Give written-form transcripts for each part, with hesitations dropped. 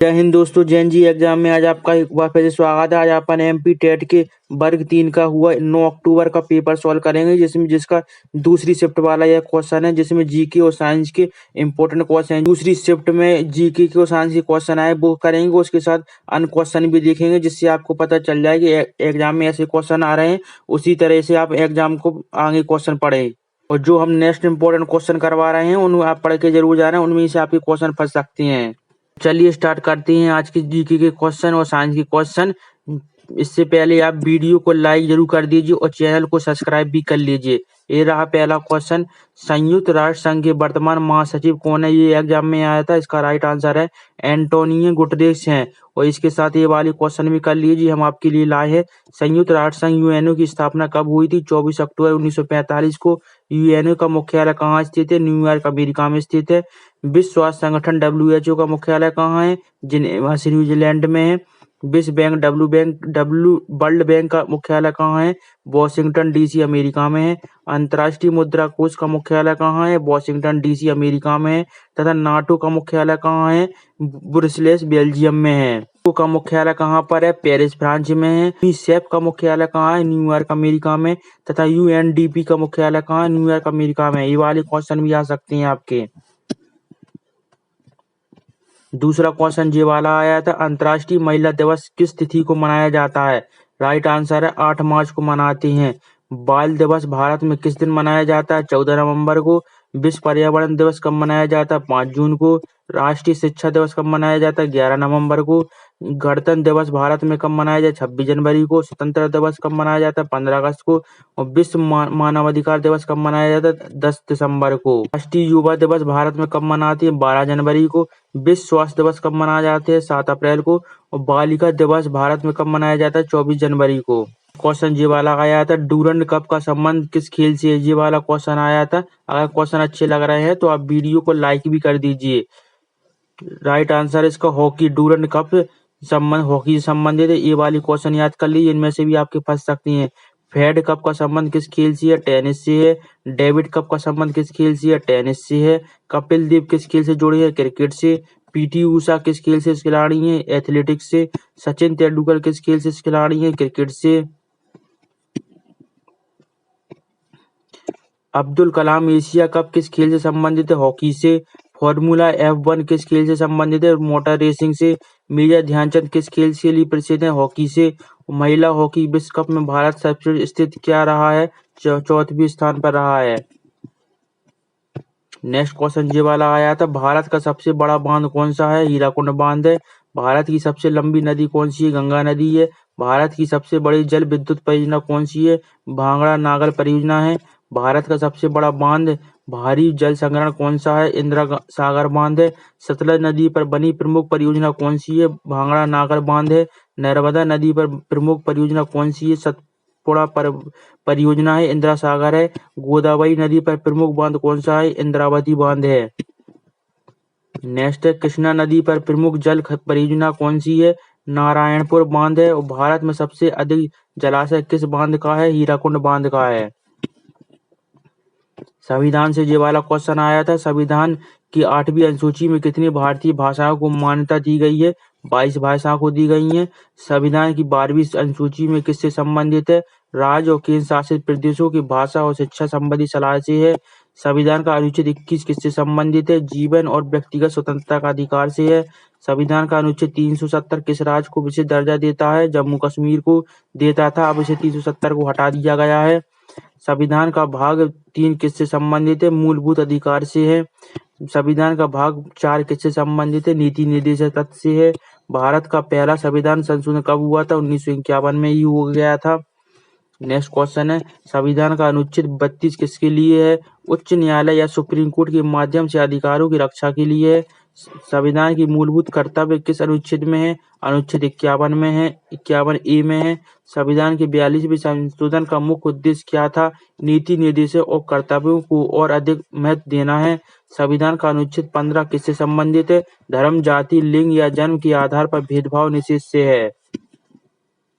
जय हिंद दोस्तों। जैन जी एग्जाम में आज आपका एक बार फिर से स्वागत है। आज अपन एमपी टेट के वर्ग 3 का हुआ 9 अक्टूबर का पेपर सॉल्व करेंगे, जिसका दूसरी शिफ्ट वाला यह क्वेश्चन है, जिसमें जीके और साइंस के इंपॉर्टेंट क्वेश्चन हैं। दूसरी शिफ्ट में जीके के और साइंस के क्वेश्चन आए वो करेंगे, उसके साथ अन्य क्वेश्चन भी देखेंगे, जिससे आपको पता चल जाए कि एग्जाम में ऐसे क्वेश्चन आ रहे हैं। उसी तरह से आप एग्जाम को आगे क्वेश्चन पढ़ें, और जो हम नेक्स्ट इंपॉर्टेंट क्वेश्चन करवा रहे हैं उन आप पढ़ के जरूर जा रहे हैं, उनमें से आपके क्वेश्चन फंस सकते हैं। चलिए स्टार्ट करते हैं आज के जीके के क्वेश्चन और साइंस के क्वेश्चन। इससे पहले आप वीडियो को लाइक जरूर कर दीजिए और चैनल को सब्सक्राइब भी कर लीजिए। ये रहा पहला क्वेश्चन। संयुक्त राष्ट्र संघ के वर्तमान महासचिव कौन है? ये एग्जाम में आया था। इसका राइट आंसर है एंटोनियो गुटेरेस हैं। और इसके साथ ये वाली क्वेश्चन भी कर लीजिए, हम आपके लिए लाए हैं। संयुक्त राष्ट्र संघ यूएनओ की स्थापना कब हुई थी? 24 अक्टूबर 1945 को। यूएनओ का मुख्यालय कहाँ स्थित है? न्यूयॉर्क अमेरिका में स्थित है। विश्व स्वास्थ्य संगठन डब्ल्यूएचओ का मुख्यालय कहाँ है? जिनेवा स्विट्जरलैंड में है। विश्व बैंक वर्ल्ड बैंक का मुख्यालय कहाँ है? वॉशिंगटन डीसी अमेरिका में है। अंतर्राष्ट्रीय मुद्रा कोष का मुख्यालय कहाँ है? वॉशिंगटन डीसी अमेरिका में है। तथा नाटो का मुख्यालय कहाँ है? ब्रुसेल्स बेल्जियम में है। नाटो का मुख्यालय कहाँ पर है? पेरिस फ्रांस में है। यूनिसेफ का मुख्यालय कहाँ है? न्यूयॉर्क अमेरिका में। तथा यूएनडीपी का मुख्यालय कहाँ है? न्यूयॉर्क अमेरिका में। ये वाले क्वेश्चन भी आ सकते हैं आपके। दूसरा क्वेश्चन ये वाला आया था। अंतर्राष्ट्रीय महिला दिवस किस तिथि को मनाया जाता है? राइट आंसर है 8 मार्च को मनाते हैं। बाल दिवस भारत में किस दिन मनाया जाता है? 14 नवंबर को। विश्व पर्यावरण दिवस कब मनाया जाता है? 5 जून को। राष्ट्रीय शिक्षा दिवस कब मनाया जाता है? 11 नवंबर को। गणतंत्र दिवस भारत में कब मनाया जाता है? 26 जनवरी को। स्वतंत्रता दिवस कब मनाया जाता है? 15 अगस्त को। और विश्व मानवाधिकार दिवस कब मनाया जाता है? 10 दिसंबर को। राष्ट्रीय युवा दिवस भारत में कब मनाती है? 12 जनवरी को। विश्व स्वास्थ्य दिवस कब मनाए जाते हैं? 7 अप्रैल को। और बालिका दिवस भारत में कब मनाया जाता है? 24 जनवरी को। क्वेश्चन ये वाला आया था। डूरंड कप का संबंध किस खेल से है? ये वाला क्वेश्चन आया था। अगर क्वेश्चन अच्छे लग रहे हैं तो आप वीडियो को लाइक भी कर दीजिए। राइट आंसर इसका हॉकी। डूरंड कप संबंध हॉकी से संबंधित है। ये वाली क्वेश्चन याद कर लीजिए, इनमें से भी आपके फंस सकती हैं। फेड कप का संबंध किस खेल से है? टेनिस से है। डेविड कप का संबंध किस खेल से है? टेनिस से है। कपिल देव किस खेल से जुड़े हैं? क्रिकेट से। पीटी उषा किस खेल से खिलाड़ी हैं? एथलेटिक्स से। सचिन तेंदुलकर किस खेल से खिलाड़ी हैं? क्रिकेट से। अब्दुल कलाम एशिया कप किस खेल से संबंधित है? हॉकी से। फॉर्मूला F1 किस खेल से संबंधित है? मोटर रेसिंग से। मेजर ध्यानचंद किस खेल के लिए प्रसिद्ध है? हॉकी से। महिला हॉकी विश्व कप में भारत सबसे स्थित क्या रहा है? चौथवें स्थान पर रहा है। नेक्स्ट क्वेश्चन ये वाला आया था। भारत का सबसे बड़ा बांध कौन सा है? हीराकुंड बांध है। भारत की सबसे लंबी नदी कौन सी है? गंगा नदी है। भारत की सबसे बड़ी जल विद्युत परियोजना कौन सी है? भांगड़ा नागल परियोजना है। भारत का सबसे बड़ा बांध भारी जल संग्रहण कौन सा है? इंदिरा सागर बांध है। सतलज नदी पर बनी प्रमुख परियोजना कौन सी है? भांगड़ा नागल बांध है। नर्मदा नदी पर प्रमुख परियोजना कौन सी है? सतपुड़ा परियोजना है। इंदिरा सागर है। गोदावरी नदी पर प्रमुख बांध कौन सा है? इंद्रावती बांध है। नेक्स्ट है, कृष्णा नदी पर प्रमुख जल परियोजना कौन सी है? नारायणपुर बांध है। और भारत में सबसे अधिक जलाशय किस बांध का है? हीराकुंड बांध का है। संविधान से ये वाला क्वेश्चन आया था। संविधान की 8वीं अनुसूची में कितनी भारतीय भाषाओं को मान्यता दी गई है? 22 भाषाओं को दी गई है। संविधान की 12वीं अनुसूची में किससे संबंधित है? राज्य और केंद्र शासित प्रदेशों की भाषा और शिक्षा संबंधी सलाह से है। संविधान का अनुच्छेद 21 किससे संबंधित है? जीवन और व्यक्तिगत स्वतंत्रता का अधिकार से है। संविधान का अनुच्छेद 370 किस राज्य को विशेष दर्जा देता है? जम्मू कश्मीर को देता था, अब इसे 370 को हटा दिया गया है। संविधान का भाग 3 किससे संबंधित है? मूलभूत अधिकार से है। संविधान का भाग 4 किससे संबंधित है? नीति निर्देशक तत्व से है। भारत का पहला संविधान संशोधन कब हुआ था? 1951 में ही हो गया था। नेक्स्ट क्वेश्चन है, संविधान का अनुच्छेद 32 किसके लिए है? उच्च न्यायालय या सुप्रीम कोर्ट के माध्यम से अधिकारों की रक्षा के लिए है। संविधान की मूलभूत कर्तव्य किस अनुच्छेद में है? अनुच्छेद 51 में है, 51A में है। संविधान के 42वें संशोधन का मुख्य उद्देश्य क्या था? नीति निर्देशक और कर्तव्यों को और अधिक महत्व देना है। संविधान का अनुच्छेद 15 किससे संबंधित है? धर्म, जाति, लिंग या जन्म के आधार पर भेदभाव निषेध से है।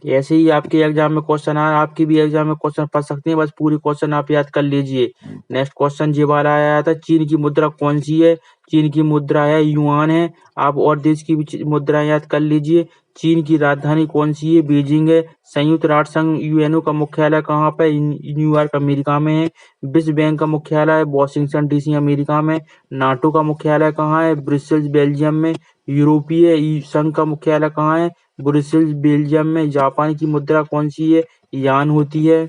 ऐसे ही आपके एग्जाम में क्वेश्चन आ आपकी भी एग्जाम में क्वेश्चन फंस सकते हैं, बस पूरी क्वेश्चन आप याद कर लीजिए। नेक्स्ट क्वेश्चन ये वाला आया था, चीन की मुद्रा कौन सी है? चीन की मुद्रा है युआन है। आप और देश की भी मुद्रा याद कर लीजिए। चीन की राजधानी कौन सी है? बीजिंग है। संयुक्त राष्ट्र संघ यूएनओ का मुख्यालय कहाँ पर? न्यूयॉर्क अमेरिका में है। विश्व बैंक का मुख्यालय वॉशिंगटन डीसी अमेरिका में। नाटो का मुख्यालय कहाँ है? ब्रुसेल्स बेल्जियम में। यूरोपीय संघ का मुख्यालय कहाँ है? ब्रुसेल्स बेल्जियम में। जापान की मुद्रा कौन सी है? यान होती है।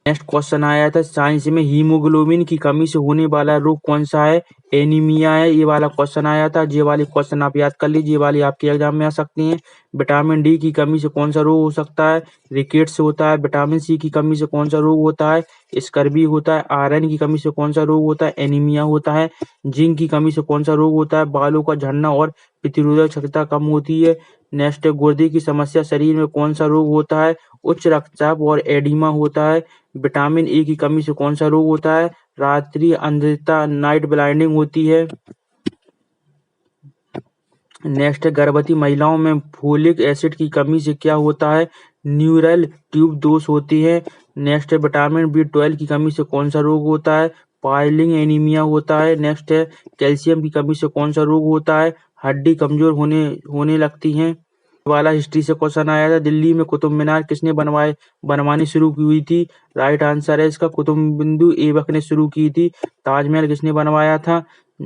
नेक्स्ट क्वेश्चन आया था, साइंस में हीमोग्लोबिन की कमी से होने वाला रोग कौन सा है? एनीमिया है। ये वाला क्वेश्चन आया था। ये वाले क्वेश्चन आप याद कर लीजिए, ये वाले आपके एग्जाम में आ सकती हैं। विटामिन डी की कमी से कौन सा रोग हो सकता है? रिकेट्स होता है। विटामिन सी की कमी से कौन सा रोग होता है? स्कर्वी होता है। आयरन की कमी से कौन सा रोग होता है? एनीमिया होता है। जिंक की कमी से कौन सा रोग होता है? बालों का झड़ना और प्रतिरोधक क्षमता कम होती है। नेक्स्ट, गुर्दे की समस्या शरीर में कौन सा रोग होता है? उच्च रक्तचाप और एडिमा होता है। विटामिन ए की कमी से कौन सा रोग होता है? रात्रि अंधता, नाइट ब्लाइंडिंग होती है। नेक्स्ट, गर्भवती महिलाओं में फोलिक एसिड की कमी से क्या होता है? न्यूरल ट्यूब दोष होती है। नेक्स्ट है, विटामिन बी 12 की कमी से कौन सा रोग होता है? पाइलिंग एनीमिया होता है। नेक्स्ट है, कैल्शियम की कमी से कौन सा रोग होता है? हड्डी कमजोर होने होने लगती हैं। वाला हिस्ट्री से क्वेश्चन आया था, दिल्ली में कुतुब मीनार किसने बनवानी शुरू की हुई थी? राइट आंसर है इसका कुतुबुद्दीन ऐबक ने शुरू की थी। ताजमहल किसने बनवाया था?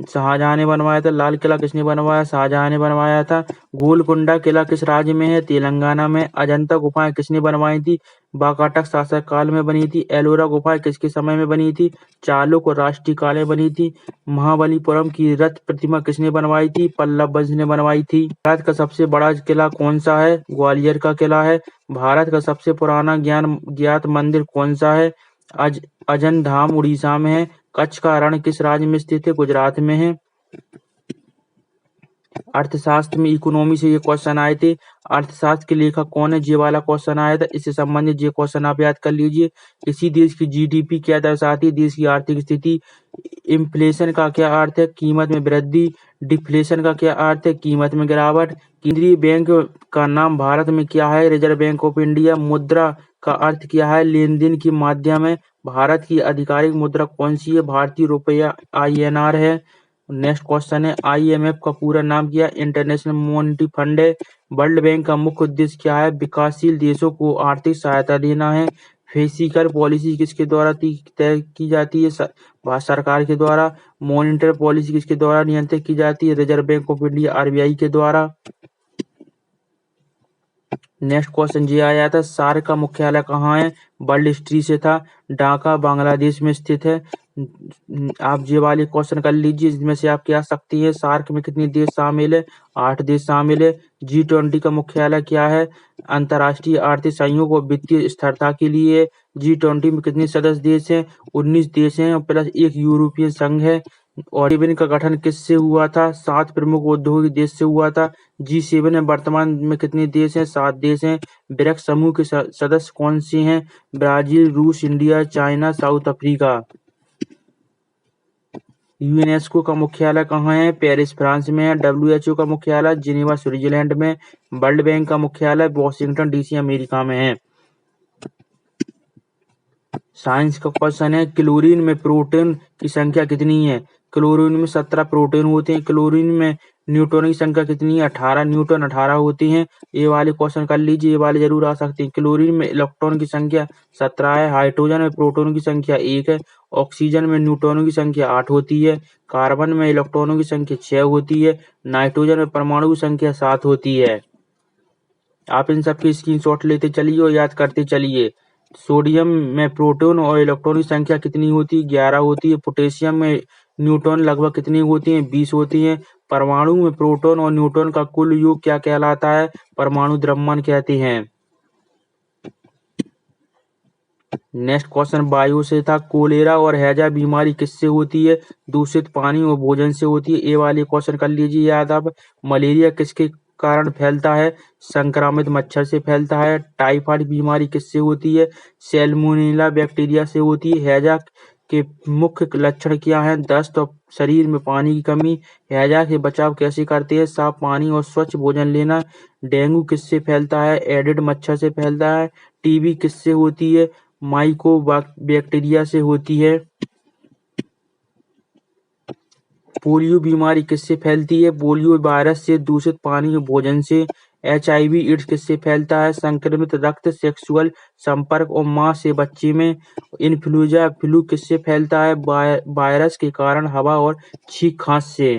शाहजहां ने बनवाया था। लाल किला किसने बनवाया? शाहजहां ने बनवाया था। गोलकुंडा किला किस राज्य में है? तेलंगाना में। अजंता गुफाएं किसने बनवाई थी? वाकाटक शासक काल में बनी थी। एलोरा गुफाएं किसके समय में बनी थी? चालुक और राष्ट्रीय काल में बनी थी। महाबलीपुरम की रथ प्रतिमा किसने बनवाई थी? पल्लव वंश ने बनवाई थी। भारत का सबसे बड़ा किला कौन सा है? ग्वालियर का किला है। भारत का सबसे पुराना ज्ञात मंदिर कौन सा है? अजन धाम उड़ीसा में है। कच्छ का रण किस राज्य में स्थित है? गुजरात में है। अर्थशास्त्र में इकोनॉमी से ये क्वेश्चन आए थे। अर्थशास्त्र के लेखक कौन है? ये वाला क्वेश्चन आया था। इससे संबंधित ये क्वेश्चन आप याद कर लीजिए। किसी देश की जीडीपी क्या दर्शाती है? देश की आर्थिक स्थिति। इन्फ्लेशन का क्या अर्थ है? कीमत में वृद्धि। डिफ्लेशन का क्या अर्थ है? कीमत में गिरावट। केंद्रीय बैंक का नाम भारत में क्या है? Reserve bank of India. मुद्रा का अर्थ क्या है? लेन देन के माध्यम है। भारत की आधिकारिक मुद्रा कौन सी है? भारतीय रुपया INR है। नेक्स्ट क्वेश्चन है, IMF का पूरा नाम क्या है? इंटरनेशनल मॉनेटरी फंड है। वर्ल्ड बैंक का मुख्य उद्देश्य क्या है? विकासशील देशों को आर्थिक सहायता देना है। फिस्कल पॉलिसी किसके द्वारा तय की जाती है? भारत सरकार के द्वारा। मॉनेटरी पॉलिसी किसके द्वारा नियंत्रित की जाती है? Reserve bank of India RBI के द्वारा। नेक्स्ट क्वेश्चन ये आया था, सार्क का मुख्यालय कहाँ है? वर्ल्ड हिस्ट्री से था। ढाका बांग्लादेश में स्थित है। आप ये वाले क्वेश्चन कर लीजिए, इसमें से आप क्या सकती है? सार्क में कितने देश शामिल है? 8 देश शामिल है। G20 का मुख्यालय क्या है? अंतर्राष्ट्रीय आर्थिक सहयोग और वित्तीय स्थिरता के लिए। G20 में कितने सदस्य देश हैं? 19 देश हैं प्लस एक यूरोपीय संघ है। ओरिबिन का गठन किससे हुआ था? 7 प्रमुख औद्योगिक देश से हुआ था। G7 में वर्तमान में कितने देश हैं? 7 देश हैं। ब्रिक्स समूह के सदस्य कौन से हैं? ब्राजील, रूस, India, China, south Africa. UNESCO का मुख्यालय कहाँ है? पेरिस फ्रांस में है। WHO का मुख्यालय जिनेवा स्विट्जरलैंड में। वर्ल्ड बैंक का मुख्यालय वॉशिंगटन DC अमेरिका में है। साइंस का क्वेश्चन है, क्लोरीन में प्रोटॉन की संख्या कितनी है? क्लोरीन में 17 प्रोटॉन होते हैं। क्लोरीन में न्यूट्रॉन की संख्या कितनी है? 18 न्यूट्रॉन 18 होती हैं। ये वाले क्वेश्चन कर लीजिए, ये वाले जरूर आ सकते हैं। क्लोरीन में इलेक्ट्रॉन की संख्या 17 है। हाइड्रोजन में प्रोटॉन की संख्या 1 है। ऑक्सीजन में न्यूट्रॉनों की संख्या 8 होती है। कार्बन में इलेक्ट्रॉनों की संख्या 6 होती है। नाइट्रोजन में परमाणु की संख्या 7 होती है। आप इन सब की स्क्रीनशॉट लेते चलिए और याद करते चलिए। सोडियम में प्रोटॉन और इलेक्ट्रॉन की संख्या कितनी होती है? 11 होती है। पोटेशियम में न्यूट्रॉन लगभग कितनी होती हैं? 20 होती हैं। परमाणु में प्रोटॉन और न्यूट्रॉन का कुल योग क्या कहलाता है? परमाणु द्रव्यमान कहते हैं। नेक्स्ट क्वेश्चन बायो से था, कोलेरा और हैजा बीमारी किससे होती है? दूषित पानी और भोजन से होती है। ये वाले क्वेश्चन कर लीजिए याद आप। मलेरिया किसके कारण फैलता है? संक्रामित मच्छर से फैलता है। टाइफाइड बीमारी किससे होती है? सैल्मोनेला बैक्टीरिया से होती है। हैजा के मुख्य लक्षण क्या हैं? दस्त और शरीर में पानी की कमी। हैजा से बचाव कैसे करते हैं? साफ पानी और स्वच्छ भोजन लेना। डेंगू किससे फैलता है? एडिड मच्छर से फैलता है। टीबी किससे होती है? माइको बैक्टीरिया से होती है। पोलियो बीमारी किससे फैलती है? पोलियो वायरस से, दूषित पानी और भोजन से। HIV एड्स किससे फैलता है? संक्रमित रक्त, सेक्सुअल संपर्क और मां से बच्चे में। इन्फ्लुएंजा फ्लू किससे फैलता है? वायरस के कारण हवा और छींक खांस से।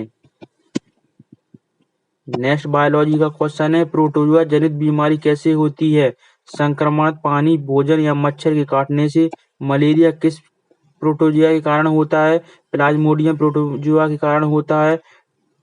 नेक्स्ट बायोलॉजी का क्वेश्चन है, प्रोटोजुआ जनित बीमारी कैसे होती है? संक्रमण पानी, भोजन या मच्छर के काटने से। मलेरिया किस प्रोटोजुआ के कारण होता है? प्लाज्मोडियम प्रोटोजुआ के कारण होता है।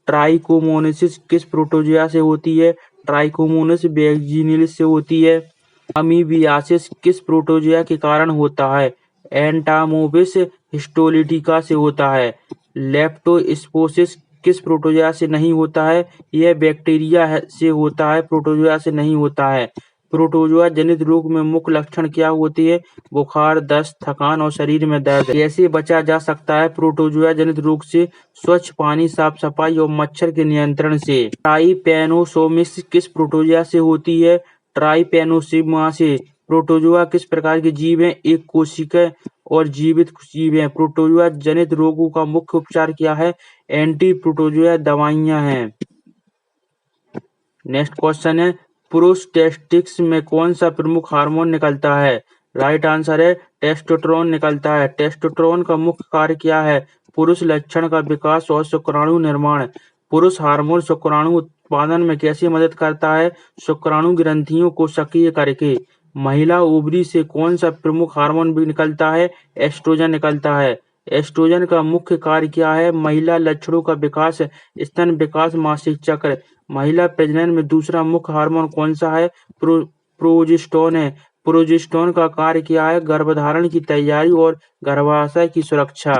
ट्राइकोमोनासिस किस प्रोटोजुआ से होती है? ट्राइकोमोनास वैगिनिलिस से होती है। अमीबियासिस किस प्रोटोजुआ के कारण होता है? एंटामोबिस हिस्टोलिटिका से होता है। लेप्टोस्पिरोसिस किस प्रोटोजुआ से नहीं होता है? यह बैक्टीरिया से होता है, प्रोटोजुआ से नहीं होता है। प्रोटोजुआ जनित रोग में मुख्य लक्षण क्या होते हैं? बुखार, दस्त, थकान और शरीर में दर्द। कैसे बचा जा सकता है प्रोटोजुआ जनित रोग से? स्वच्छ पानी, साफ सफाई और मच्छर के नियंत्रण से। ट्राइपैनोसोमिस किस प्रोटोजुआ से होती है? ट्राइपैनोसोमा से। प्रोटोजुआ किस प्रकार के जीव हैं? एक कोशिकीय और जीवित जीव हैं। प्रोटोजुआ जनित रोगों का मुख्य उपचार क्या है? एंटी प्रोटोजुआ दवाइयां हैं। नेक्स्ट क्वेश्चन है, पुरुष टेस्टिक्स में कौन सा प्रमुख हार्मोन निकलता है? राइट आंसर है टेस्टोस्टेरोन निकलता है। टेस्टोस्टेरोन का मुख्य कार्य क्या है? पुरुष लक्षण का विकास और शुक्राणु निर्माण। पुरुष हार्मोन शुक्राणु उत्पादन में कैसे मदद करता है? शुक्राणु ग्रंथियों को सक्रिय करके। महिला ओवरी से कौन सा प्रमुख हार्मोन भी निकलता है? एस्ट्रोजन निकलता है। एस्ट्रोजन का मुख्य कार्य क्या है? महिला लक्षणों का विकास, स्तन विकास, मासिक चक्र। महिला प्रजनन में दूसरा मुख्य हार्मोन कौन सा है? प्रोजेस्टेरोन है। प्रोजेस्टेरोन का कार्य क्या है? गर्भधारण की तैयारी और गर्भाशय की सुरक्षा।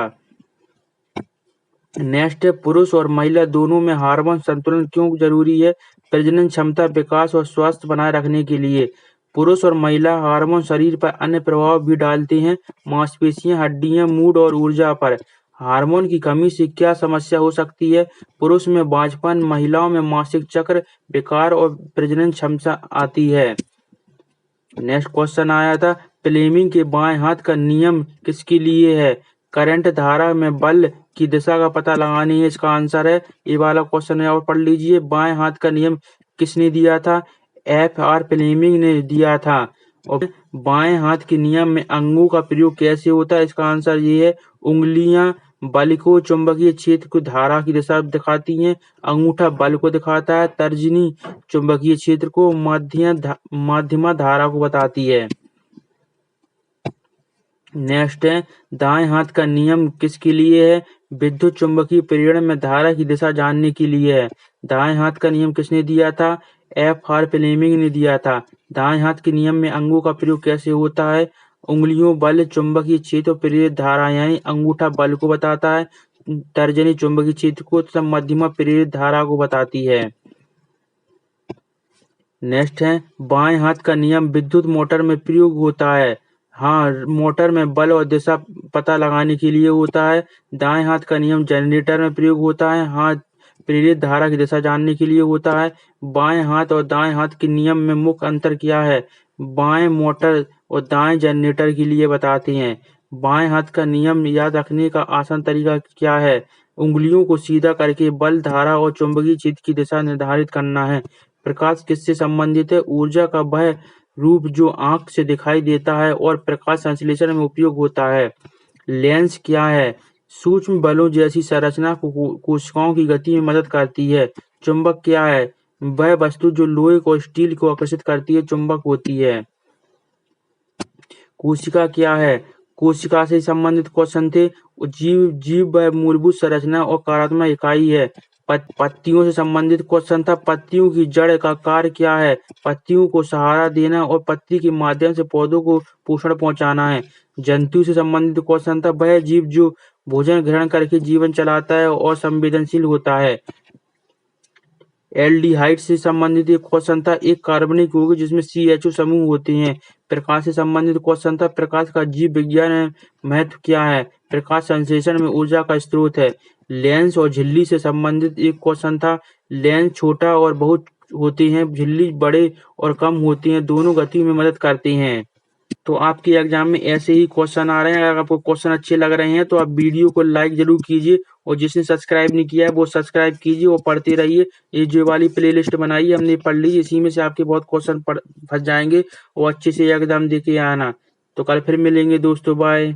नेक्स्ट है, पुरुष और महिला दोनों में हार्मोन संतुलन क्यों जरूरी है? प्रजनन क्षमता, विकास और स्वास्थ्य बनाए रखने के लिए। पुरुष और महिला हार्मोन शरीर पर अन्य प्रभाव भी डालते हैं, मांसपेशियां, हड्डियां, मूड और ऊर्जा पर। हार्मोन की कमी से क्या समस्या हो सकती है? पुरुष में बांझपन, महिलाओं में मासिक चक्र विकार और प्रजनन क्षमता आती है। नेक्स्ट क्वेश्चन आया था, फ्लेमिंग के बाएं हाथ का नियम किसके लिए है? करंट धारा में बल की दिशा का पता लगाने है इसका आंसर है। ये वाला क्वेश्चन और पढ़ लीजिए। बाएं हाथ का नियम किसने दिया था? FR फ्लेमिंग ने दिया था। और बाएं हाथ के नियम में अंगों का प्रयोग कैसे होता है? इसका आंसर ये है, उंगलियां बल को, चुंबकीय क्षेत्र को, धारा की दिशा दिखाती हैं। अंगूठा बल को दिखाता है, तर्जनी चुंबकीय क्षेत्र को, माध्यमा धारा को बताती है। नेक्स्ट है, दाएं हाथ का नियम किसके लिए है? विद्युत चुंबकीय प्रेरण में धारा की दिशा जानने के लिए है। दाएं हाथ का नियम किसने दिया था? FR फ्लेमिंग ने दिया था। दाएं हाथ के नियम में अंगों का प्रयोग कैसे होता है? उंगलियों बल, चुंबकीय क्षेत्र और प्रेरित धारा, यानी अंगूठा बल को बताता है, तर्जनी चुंबकीय क्षेत्र को तथा मध्यमा प्रेरित धारा को बताती है। नेक्स्ट है, बाएं हाथ का नियम विद्युत मोटर में प्रयोग होता है। हाँ, मोटर में बल और दिशा पता लगाने के लिए होता है। दाएं हाथ का नियम जनरेटर में प्रयोग होता है। हाँ, प्रेरित धारा की दिशा जानने के लिए होता है। बाएं हाथ और दाएं हाथ के नियम में मुख्य अंतर क्या है? बाएं मोटर और दाएं जनरेटर के लिए बताते हैं। बाएं हाथ का नियम याद रखने का आसान तरीका क्या है? उंगलियों को सीधा करके बल, धारा और चुंबकीय क्षेत्र की दिशा निर्धारित करना है। प्रकाश किससे संबंधित है? ऊर्जा का वह रूप जो आंख से दिखाई देता है और प्रकाश संश्लेषण में उपयोग होता है। लेंस क्या है? सूक्ष्म बलों जैसी संरचना कोशिकाओं की गति में मदद करती है। चुंबक क्या है? वह वस्तु जो लोहे को, स्टील को आकर्षित करती है, चुंबक होती है। कोशिका क्या है? कोशिका से संबंधित क्वेश्चन थे। जीव वह मूलभूत संरचना और कार्यात्मक इकाई है। पत्तियों से संबंधित क्वेश्चन था, पत्तियों की जड़ का कार्य क्या है? पत्तियों को सहारा देना और पत्ती के माध्यम से पौधों को पोषण पहुंचाना है। जंतु से संबंधित क्वेश्चन था, वह जीव जो भोजन ग्रहण करके जीवन चलाता है और संवेदनशील होता है। एल्डिहाइड से संबंधित एक क्वेश्चन था। एक कार्बनिक यौगिक जिसमें CHO समूह होते हैं। प्रकाश से संबंधित क्वेश्चन था। प्रकाश का जीव विज्ञान में महत्व क्या है? प्रकाश संश्लेषण में ऊर्जा का स्रोत है। लेंस और झिल्ली से संबंधित एक क्वेश्चन था। लेंस छोटा और बहुत होती हैं, झिल्ली बड़े और कम होती हैं, दोनों गति में मदद करती हैं। तो आपके एग्जाम में ऐसे ही क्वेश्चन आ रहे हैं। अगर आपको क्वेश्चन अच्छे लग रहे हैं तो आप वीडियो को लाइक जरूर कीजिए, और जिसने सब्सक्राइब नहीं किया है वो सब्सक्राइब कीजिए और पढ़ते रहिए। ये जो वाली प्लेलिस्ट बनाई है हमने पढ़ ली, इसी में से आपके बहुत क्वेश्चन फंस जाएंगे, और अच्छे से एग्जाम दे के आना। तो कल फिर मिलेंगे दोस्तों, बाय।